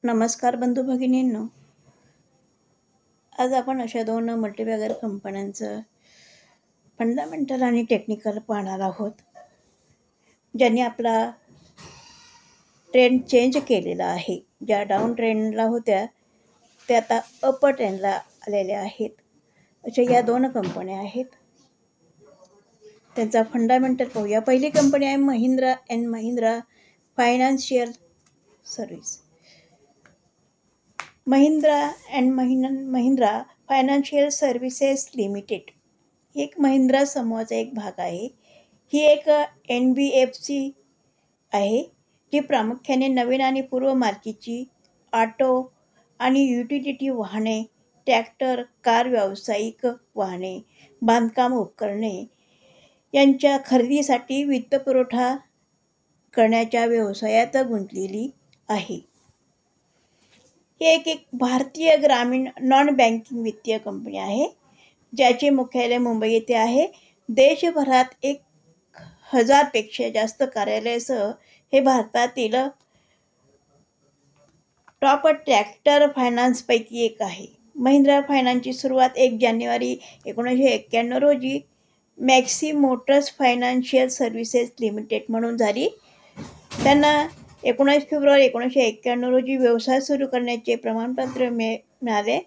नमस्कार बंधू भगिनींनो. आज आपण अशा दोन मल्टीबॅगर कंपन्यांचं फंडामेंटल आणि टेक्निकल पाहणार आहोत, ज्यांनी आपला ट्रेंड चेंज केलेला आहे. ज्या डाऊन ट्रेंडला होत्या त्या आता अप ट्रेंडला आलेल्या आहेत. अशा या दोन कंपन्या आहेत. त्यांचा फंडामेंटल पाहूया. पहिली कंपनी आहे Mahindra and Mahindra financial service. Mahindra and Mahindra financial services limited एक महिंद्रा समूहाचा एक भाग आहे. ही एक NBFC आहे, जी प्रामुख्याने नवीन आणि पूर्व मालकीची ऑटो आणि युटिलिटी वाहने, ट्रॅक्टर, कार, व्यावसायिक वाहने, बांधकाम उपकरणे यांच्या खरेदीसाठी वित्तपुरवठा करण्याच्या व्यवसायात गुंतलेली आहे. ही एक भारतीय ग्रामीण नॉन बँकिंग वित्तीय कंपनी आहे, ज्याचे मुख्यालय मुंबई येथे आहे. देशभरात 1000 पेक्षा जास्त कार्यालयासह हे भारतातील टॉप ट्रॅक्टर फायनान्सपैकी एक आहे. महिंद्रा फायनान्सची सुरुवात 1 जानेवारी 1991 रोजी maxi Motors financial services limited म्हणून झाली. त्यांना 19 फेब्रुवारी 1991 रोजी व्यवसाय सुरू करण्याचे प्रमाणपत्र मिळाले.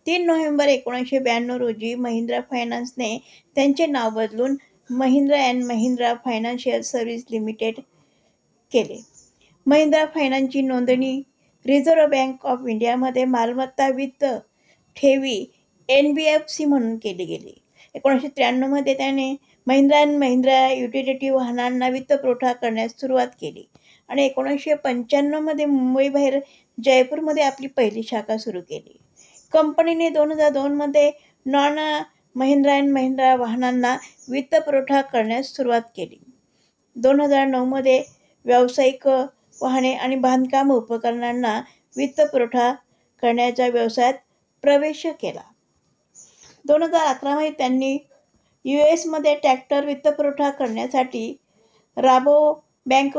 3 नोव्हेंबर 1992 रोजी महिंद्रा फायनान्सने त्यांचे नाव बदलून Mahindra and Mahindra financial service limited केले. महिंद्रा फायनान्सची नोंदणी रिझर्व्ह बँक ऑफ इंडियामध्ये मालमत्ता वित्त ठेवी NBFC म्हणून केली गेली. 1993 मध्ये त्याने महिंद्रा अँड महिंद्रा युटिलिटी वाहनांना वित्तपुरवठा करण्यास सुरुवात केली आणि 1995 मध्ये मुंबईबाहेर जयपूरमध्ये आपली पहिली शाखा सुरू केली. कंपनीने 2002 मध्ये नॉन महिंद्रा अँड महिंद्रा वाहनांना वित्तपुरवठा करण्यास सुरुवात केली. 2009 मध्ये व्यावसायिक वाहने आणि बांधकाम उपकरणांना वित्तपुरवठा करण्याच्या व्यवसायात प्रवेश केला. 2011 मध्ये त्यांनी US मध्ये ट्रॅक्टर वित्तपुरवठा करण्यासाठी राबो बँक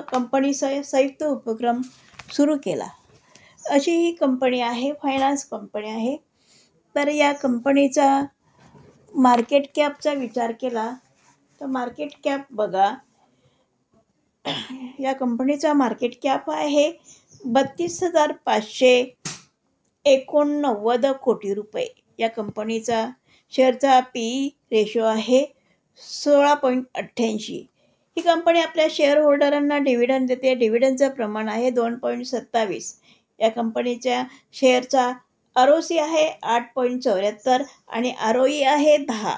कंपनीसह संयुक्त उपक्रम सुरू केला. अशी ही कंपनी आहे, फायनान्स कंपनी आहे. तर या कंपनीचा मार्केट कॅपचा विचार केला तर मार्केट कॅप बघा, या कंपनीचा मार्केट कॅप आहे 32,589 कोटी रुपये. या कंपनीचा शेअरचा PE रेशो आहे 16.88. ही कंपनी आपल्या शेअर होल्डरांना डिव्हिडंड देते. डिव्हिडंडचं प्रमाण आहे 2.27. या कंपनीच्या शेअरचा ROC आहे 8.74 आणि ROE आहे 10.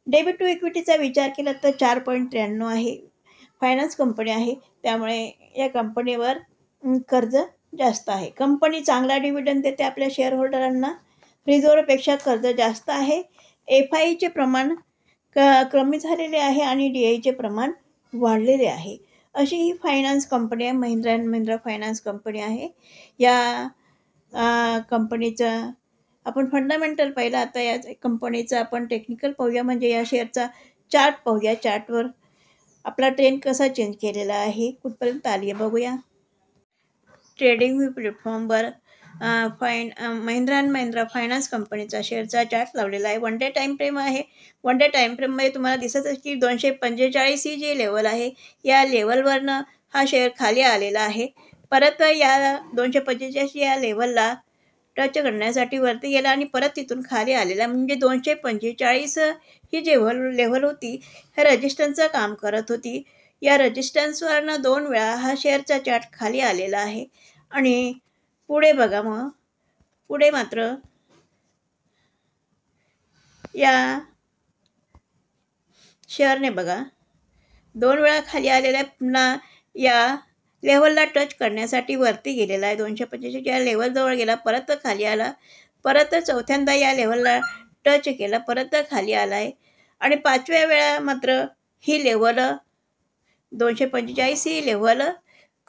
डेबिट टू इक्विटीचा विचार केला तर 4.93 आहे. फायनान्स कंपनी आहे, त्यामुळे या कंपनीवर कर्ज जास्त आहे. कंपनी चांगला डिव्हिडंड देते आपल्या शेअर होल्डरांना. रिझर्व्हपेक्षा कर्ज जास्त आहे. FIचे प्रमाण कमी झालेले आहे आणि DIचे प्रमाण वाढलेले आहे. अशी ही फायनान्स कंपनी आहे, Mahindra and Mahindra finance company आहे. या कंपनीचं आपण फंडामेंटल पाहिलं. आता या कंपनीचं आपण टेक्निकल पाहूया, म्हणजे या शेअरचा चार्ट पाहूया. चार्टवर आपला ट्रेंड कसा चेंज केलेला आहे, कुठपर्यंत आली आहे बघूया. ट्रेडिंग व्यू प्लॅटफॉर्मवर महिंद्रा अँड महिंद्रा फायनान्स कंपनीचा शेअरचा चार्ट लावलेला आहे. 1 डे टाईम फ्रेम आहे. 1 डे टाईम फ्रेममध्ये तुम्हाला दिसत आहे की 245 ही जी लेवल आहे, या लेवलवरनं हा शेअर खाली आलेला आहे. परत या 245 या लेवलला टच करण्यासाठी वरती गेला आणि परत तिथून खाली आलेला, म्हणजे 245 ही जे लेवल होती ह्या रेजिस्टन्सचं काम करत होती. या रेजिस्टन्सवरनं 2 वेळा हा शेअरचा चार्ट खाली आलेला आहे. आणि पुढे बघा, मग पुढे मात्र या शेअरने बघा 2 वेळा खाली आलेला आहे. पुन्हा या लेवलला टच करण्यासाठी वरती गेलेला आहे. 245 या लेवलजवळ गेला, परत खाली आला, परत चौथ्यांदा या लेवलला टच केला, परत खाली आला आहे. आणि 5व्या वेळा मात्र ही लेवल 245 ही लेवल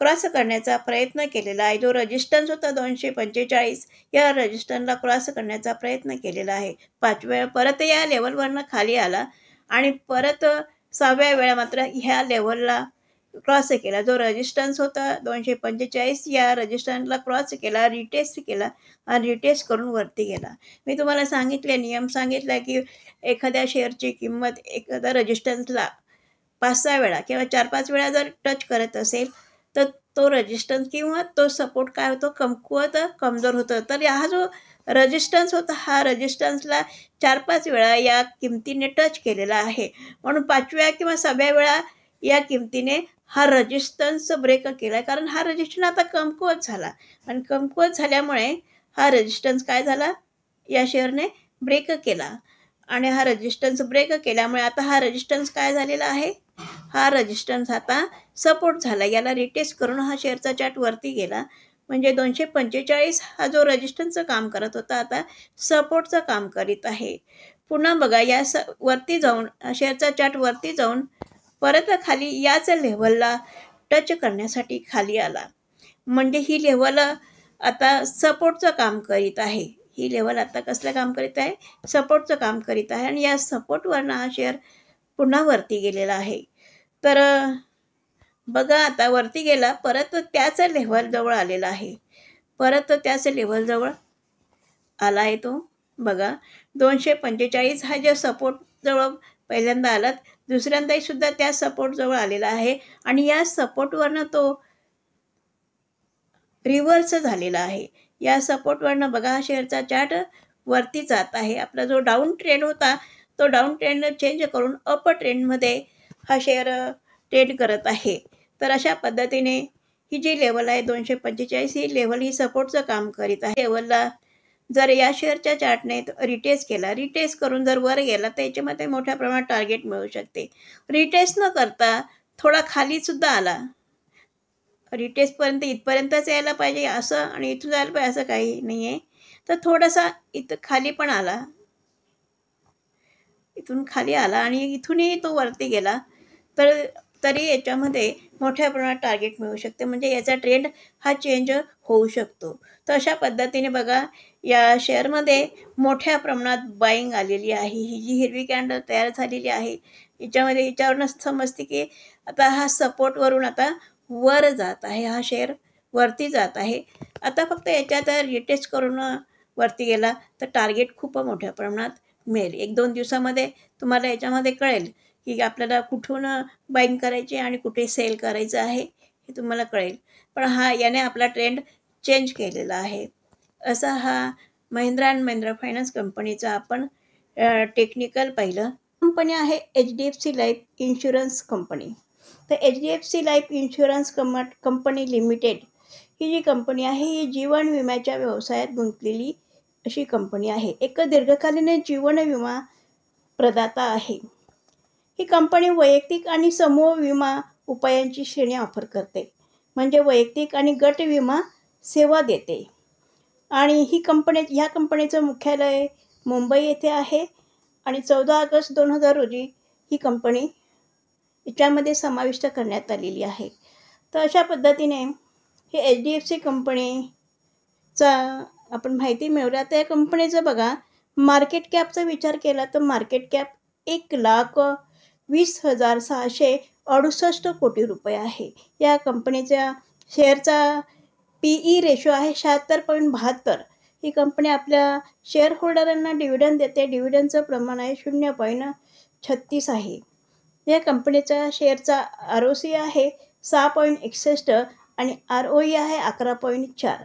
क्रॉस करण्याचा प्रयत्न केलेला आहे. जो रेजिस्टन्स होता 245 या रेजिस्टन्सला क्रॉस करण्याचा प्रयत्न केलेला आहे. 5 वेळा परत या लेवलवरनं खाली आला आणि परत 6व्या वेळा मात्र ह्या लेवलला क्रॉस केला. जो रेजिस्टन्स होता 245 या रेजिस्टन्सला क्रॉस केला, रिटेस्ट केला आणि रिटेस्ट करून वरती गेला. मी तुम्हाला सांगितले, नियम सांगितला की एखाद्या शेअरची किंमत एखाद्या रेजिस्टन्सला 5-6 वेळा किंवा 4-5 वेळा जर टच करत असेल तर तो रेजिस्टन्स किंवा तो सपोर्ट काय होतो, कमकुवत कमजोर होतं. तर हा जो रेजिस्टन्स होता, हा रेजिस्टन्सला 4-5 वेळा या किमतीने टच केलेला आहे. म्हणून 5व्या किंवा 6व्या वेळा या किमतीने हा रेजिस्टन्स ब्रेक केला, कारण हा रेजिस्टन्स आता कमकुवत झाला आणि कमकुवत झाल्यामुळे हा रेजिस्टन्स काय झाला, या शेअरने ब्रेक केला आणि हा रेजिस्टन्स ब्रेक केल्यामुळे आता हा रेजिस्टन्स काय झालेला आहे, हा रेजिस्टन्स आता सपोर्ट झाला. याला रिटेस्ट करून हा शेअरचा चार्ट वरती गेला. म्हणजे 245 हा जो रेजिस्टन्सचं काम करत होता आता सपोर्टचं काम करीत आहे. पुन्हा बघा या वरती जाऊन शेअरचा चार्ट वरती जाऊन परत खाली याच लेव्हलला टच करण्यासाठी खाली आला. म्हणजे ही लेव्हल आता सपोर्टचं काम करीत आहे. ही लेव्हल आता कसलं काम करीत आहे, सपोर्टचं काम करीत आहे आणि या सपोर्टवरनं हा शेअर पुन्हा वरती गेलेला आहे. तर बघा आता वरती गेला, परत त्याच लेव्हलजवळ आलेला आहे. परत त्याच लेव्हलजवळ आला आहे तो. बघा 245 हा जो सपोर्टजवळ पहिल्यांदा आला, दुसऱ्यांदाही सुद्धा त्या सपोर्टजवळ आलेला आहे आणि या सपोर्टवरनं तो रिव्हर्स झालेला आहे. या सपोर्टवरनं बघा हा शेअरचा चार्ट वरती जात आहे. आपला जो डाऊन ट्रेंड होता तो डाऊन ट्रेंड चेंज करून अप ट्रेंडमध्ये हा शेअर ट्रेड करत आहे. तर अशा पद्धतीने ही जी लेवल आहे 245 ही लेवल ही सपोर्टचं काम करीत आहे. लेवलला जर या शेअरच्या चार्टने रिटेस्ट केला, रिटेस्ट करून जर वर गेला तर याच्यामध्ये मोठ्या प्रमाणात टार्गेट मिळू शकते. रिटेस्ट न करता थोडा खालीसुद्धा आला, रिटेस्टपर्यंत इथपर्यंतच यायला पाहिजे असं आणि इथून जायला पाहिजे असं काही नाही आहे. तर थोडासा इथं खाली पण आला, इथून खाली आला आणि इथूनही तो वरती गेला तर तरी याच्यामध्ये मोठ्या प्रमाणात टार्गेट मिळू शकते. म्हणजे याचा ट्रेंड हा चेंज होऊ शकतो. तर अशा पद्धतीने बघा या शेअरमध्ये मोठ्या प्रमाणात बाईंग आलेली आहे. ही जी हिरवी कॅन्डल तयार झालेली आहे याच्यामध्ये याच्यावरूनच समजते की आता हा सपोर्टवरून आता वर जात आहे, हा शेअर वरती जात आहे. आता फक्त याच्यात रिटेस्ट करून वरती गेला तर टार्गेट खूप मोठ्या प्रमाणात मिळेल. 1-2 दिवसामध्ये तुम्हाला याच्यामध्ये कळेल की आपल्याला कुठून बाईंग करायची आणि कुठे सेल करायचं आहे हे तुम्हाला कळेल. पण याने आपला ट्रेंड चेंज केलेला आहे. असा हा महिंद्रा अँड महिंद्रा फायनान्स कंपनीचा आपण टेक्निकल पाहिलं. कंपनी आहे HDFC लाईफ इन्शुरन्स कंपनी. तर HDFC life insurance company limited ही जी कंपनी आहे ही जीवन विम्याच्या व्यवसायात गुंतलेली अशी कंपनी आहे. एक दीर्घकालीन जीवन विमा प्रदाता आहे. ही कंपनी वैयक्तिक आणि समूह विमा उपायांची श्रेणी ऑफर करते. म्हणजे वैयक्तिक आणि गट विमा सेवा देते. आणि ह्या कंपनीचं मुख्यालय मुंबई येथे आहे आणि 14 ऑगस्ट 2000 रोजी ही कंपनी याच्यामध्ये समाविष्ट करण्यात आलेली आहे. तर अशा पद्धतीने हे HDFC कंपनीचा आपण माहिती मिळवल्या. तर या कंपनीचं बघा मार्केट कॅपचा विचार केला तर मार्केट कॅप 1,20,668 कोटी रुपये आहे. या कंपनीच्या शेअरचा PE रेशो आहे 76.72. ही कंपनी आपल्या शेअर होल्डरांना डिव्हिडंड देते. डिव्हिडंडचं प्रमाण आहे 0.36 आहे. या कंपनीचा शेअरचा ROC आहे 6.61 आणि ROE आहे 11.4.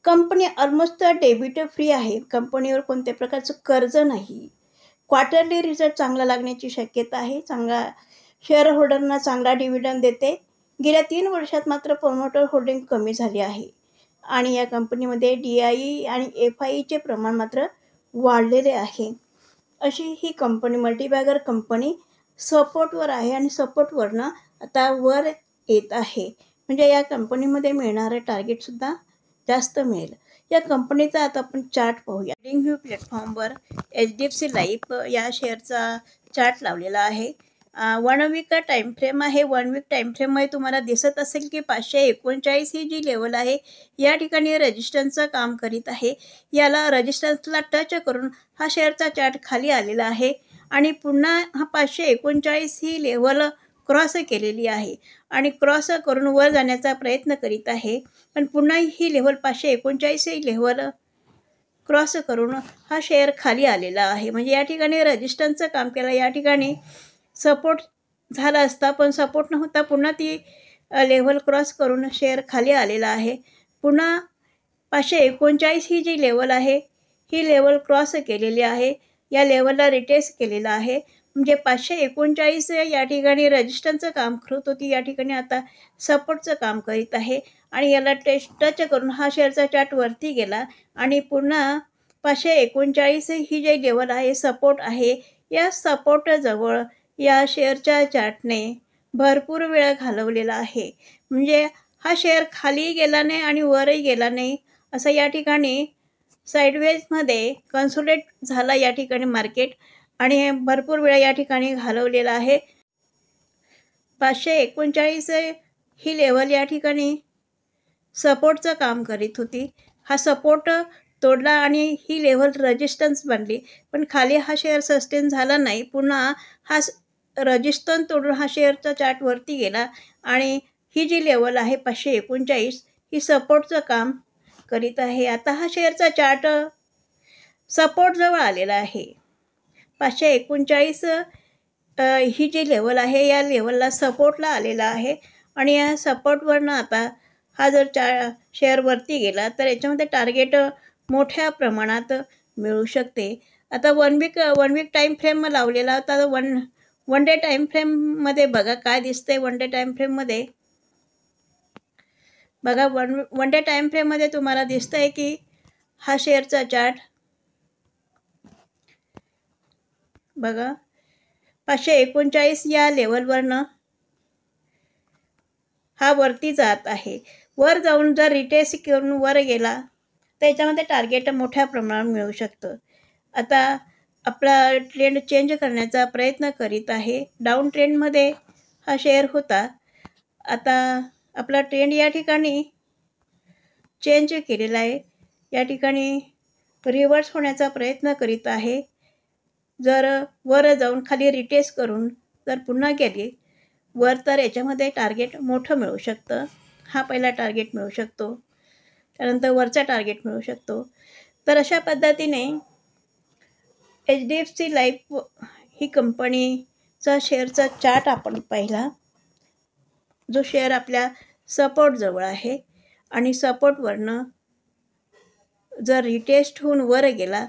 कंपनी ऑलमोस्ट डेबिट फ्री आहे. कंपनीवर कोणत्या प्रकारचं कर्ज नाही. क्वार्टरली रिझल्ट चांगला लागण्याची शक्यता आहे. चांगला शेअर होल्डरना चांगला डिव्हिडंड देते. गेल्या 3 वर्षात मात्र प्रमोटर होल्डिंग कमी झाली आहे आणि या कंपनीमध्ये DIE आणि FIEचे प्रमाण मात्र वाढलेले आहे. अशी ही कंपनी मल्टीबॅगर कंपनी सपोर्टवर आहे आणि सपोर्टवरनं आता वर येत आहे. म्हणजे या कंपनीमध्ये मिळणारं टार्गेटसुद्धा जास्त मिळेल. या कंपनीचा आता आपण चार्ट पाहूया. ट्रेडिंग व्यू प्लॅटफॉर्मवर HDFC लाईफ या शेअरचा चार्ट लावलेला आहे. 1 वीक टाईम फ्रेम आहे. 1 वीक टाईम फ्रेममध्ये तुम्हाला दिसत असेल की 539 ही जी लेवल आहे या ठिकाणी रेजिस्टन्सचं काम करीत आहे. याला रेजिस्टन्सला टच करून हा शेअरचा चार्ट खाली आलेला आहे आणि पुन्हा हा 539 ही लेवल क्रॉस केलेली आहे आणि क्रॉस करून वर जाण्याचा प्रयत्न करीत आहे. पण पुन्हा ही लेव्हल 539 ही लेव्हल क्रॉस करून हा शेअर खाली आलेला आहे. म्हणजे या ठिकाणी रेजिस्टन्सचं काम केलं. या ठिकाणी सपोर्ट झाला असता, पण सपोर्ट न होता पुन्हा ती लेव्हल क्रॉस करून शेअर खाली आलेला आहे. पुन्हा 539 ही जी लेव्हल आहे ही लेव्हल क्रॉस केलेली आहे. या लेव्हलला रिटेस्ट केलेला आहे. म्हणजे 539 या ठिकाणी रेजिस्टन्सचं काम करत होती, या ठिकाणी आता सपोर्टचं काम करीत आहे आणि याला टच करून हा शेअरचा चार्ट वरती गेला आणि पुन्हा 539 ही जी लेव्हल आहे सपोर्ट आहे. या सपोर्टजवळ या शेअरच्या चार्टने भरपूर वेळ घालवलेला आहे. म्हणजे हा शेअर खाली गेला नाही आणि वरही गेला नाही, असं या ठिकाणी साईडवेजमध्ये कन्सोलिडेट झाला या ठिकाणी मार्केट आणि भरपूर वेळ या ठिकाणी घालवलेला आहे. 539 ही लेव्हल या ठिकाणी सपोर्टचं काम करीत होती. हा सपोर्ट तोडला आणि ही लेव्हल रेजिस्टन्स बनली, पण खाली हा शेअर सस्टेन झाला नाही. पुन्हा हा रेजिस्टन्स तोडून हा शेअरचा चार्ट वरती गेला आणि ही जी लेव्हल आहे 539 ही सपोर्टचं काम करीत आहे. आता हा शेअरचा चार्ट सपोर्टजवळ आलेला आहे. 539 ही जी लेव्हल आहे या लेव्हलला सपोर्टला आलेला आहे आणि या सपोर्टवरनं आता हा जर शेअर वरती गेला तर याच्यामध्ये टार्गेट मोठ्या प्रमाणात मिळू शकते. आता वन वीक टाईम फ्रेम लावलेला होता. वन डे टाईम फ्रेममध्ये बघा काय दिसतंय. वन डे टाईम फ्रेममध्ये बघा, वन डे टाईम फ्रेममध्ये तुम्हाला दिसतंय की हा शेअरचा चार्ट बघा 539 या लेव्हलवरनं हा वरती जात आहे. वर जाऊन जर रिटेस्ट करून वर गेला तर याच्यामध्ये टार्गेट मोठ्या प्रमाणात मिळू शकतं. आता आपला ट्रेंड चेंज करण्याचा प्रयत्न करीत आहे. डाऊन ट्रेंडमध्ये हा शेअर होता. आता आपला ट्रेंड या ठिकाणी चेंज केलेला आहे. या ठिकाणी रिव्हर्स होण्याचा प्रयत्न करीत आहे. जर वर जाऊन खाली रिटेस्ट करून जर पुन्हा गेली वर तर याच्यामध्ये टार्गेट मोठं मिळू शकतं. हा पहिला टार्गेट मिळू शकतो, त्यानंतर वरचा टार्गेट मिळू शकतो. तर अशा पद्धतीने HDFC लाईफ ही कंपनीचा शेअरचा चार्ट आपण पाहिला, जो शेअर आपल्या सपोर्टजवळ आहे आणि सपोर्टवरनं जर रिटेस्ट होऊन वर गेला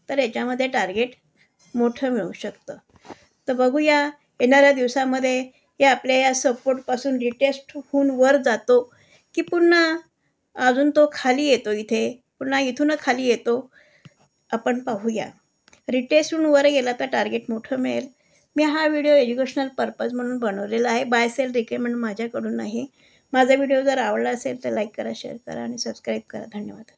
तर याच्यामध्ये टार्गेट मोठं मिळू शकतं. तर बघूया येणाऱ्या दिवसामध्ये हे आपल्या या सपोर्टपासून रिटेस्ट होऊन वर जातो की पुन्हा अजून तो खाली येतो. इथे पुन्हा इथून खाली येतो, आपण पाहूया. रिटेस्ट होऊन वर गेला तर टार्गेट मोठं मिळेल. मी हा व्हिडिओ एज्युकेशनल पर्पज म्हणून बनवलेला आहे. बाय सेल रिकमेंड माझ्याकडून नाही. माझा व्हिडिओ जर आवडला असेल तर लाईक करा, शेअर करा आणि सबस्क्राईब करा. धन्यवाद.